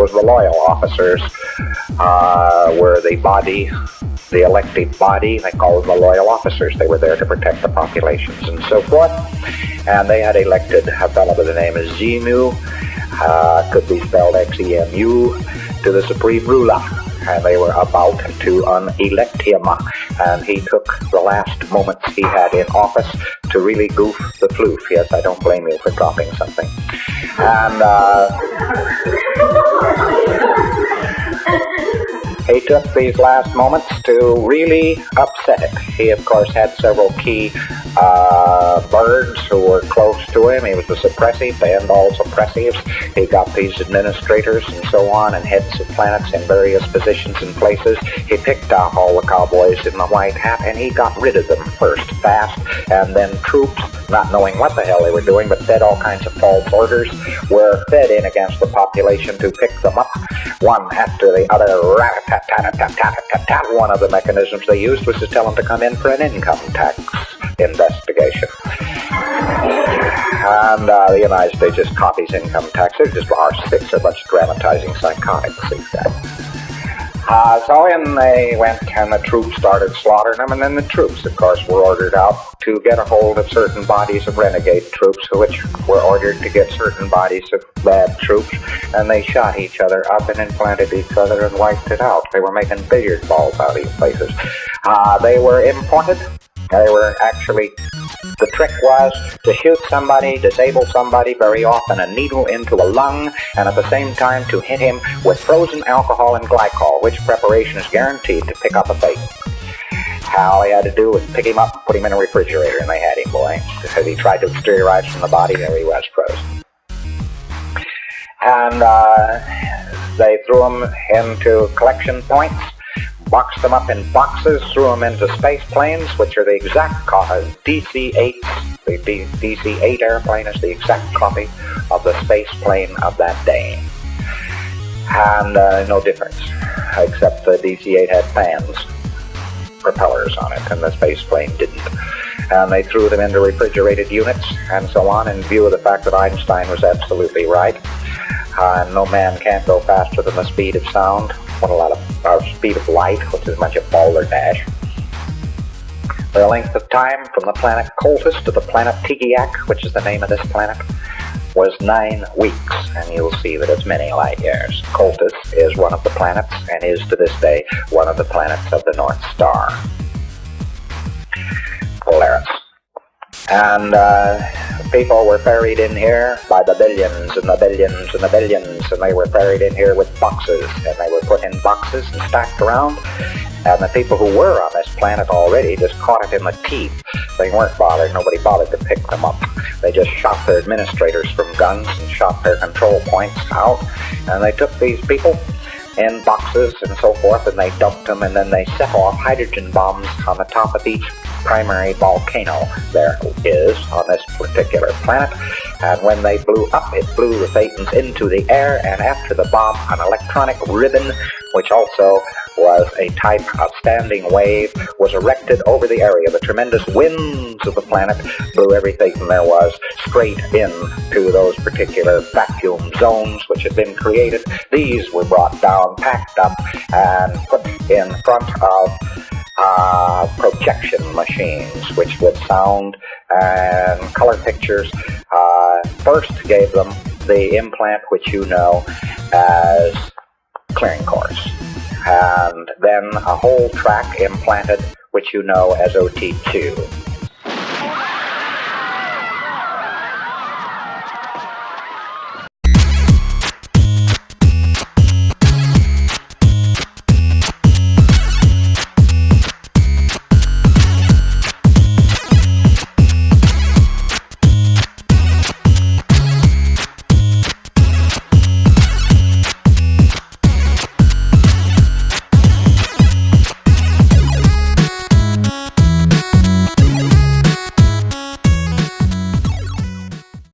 was the loyal officers were the body, the elected body. They called them the loyal officers. They were there to protect the populations and so forth. And they had elected a fellow by the name of Xenu, could be spelled Xenu, to the supreme ruler. And they were about to elect him. And he took the last moments he had in office to really goof the floof. Yes, I don't blame you for dropping something. And he took these last moments to really upset it. He, of course, had several key birds who were close to him. He was the suppressive and all suppressives. He got these administrators and so on and heads of planets in various positions and places. He picked out all the cowboys in the white hat and he got rid of them first, fast, and then troops, not knowing what the hell they were doing, but fed all kinds of false orders, were fed in against the population to pick them up, one after the other. Rat-a-tat-tat-tat-tat-tat-tat. One of the mechanisms they used was to tell them to come in for an income tax investigation. And the United States just copies income tax. They're just R6, a bunch of dramatizing psychotics, these guys. So in they went, and the troops started slaughtering them, and then the troops, of course, were ordered out to get a hold of certain bodies of renegade troops, which were ordered to get certain bodies of bad troops, and they shot each other up and implanted each other and wiped it out. They were making billiard balls out of these places. They were imported. They were actually, the trick was to shoot somebody, disable somebody, very often a needle into a lung, and at the same time to hit him with frozen alcohol and glycol, which preparation is guaranteed to pick up a fate. All he had to do was pick him up, put him in a refrigerator, and they had him, boy. Because he tried to exteriorize from the body, there he was, frozen. And they threw him into collection points, boxed them up in boxes, threw them into space planes, which are the exact DC-8s. The DC-8 airplane is the exact copy of the space plane of that day. And no difference, except the DC-8 had fans, propellers on it, and the space plane didn't. And they threw them into refrigerated units and so on, in view of the fact that Einstein was absolutely right. No man can't go faster than the speed of sound, speed of light, which is a bunch of balderdash. The length of time from the planet Coltis to the planet Tigiak, which is the name of this planet, was 9 weeks, and you'll see that it's many light years. Coltis is one of the planets, and is to this day one of the planets of the North Star, Polaris. And people were buried in here by the billions and the billions and the billions, and they were buried in here with boxes, and they were put in boxes and stacked around. And the people who were on this planet already just caught it in the teeth. They weren't bothered. Nobody bothered to pick them up. They just shot their administrators from guns and shot their control points out. And they took these people in boxes and so forth, and they dumped them, and then they set off hydrogen bombs on the top of each primary volcano there is on this particular planet. And when they blew up, it blew the Thetans into the air, and after the bomb, an electronic ribbon, which also was a type of standing wave, was erected over the area. The tremendous winds of the planet blew everything there was straight into those particular vacuum zones which had been created. These were brought down, packed up, and put in front of projection machines, which would sound and color pictures. First gave them the implant which you know as clearing course, and then a whole track implanted which you know as OT2.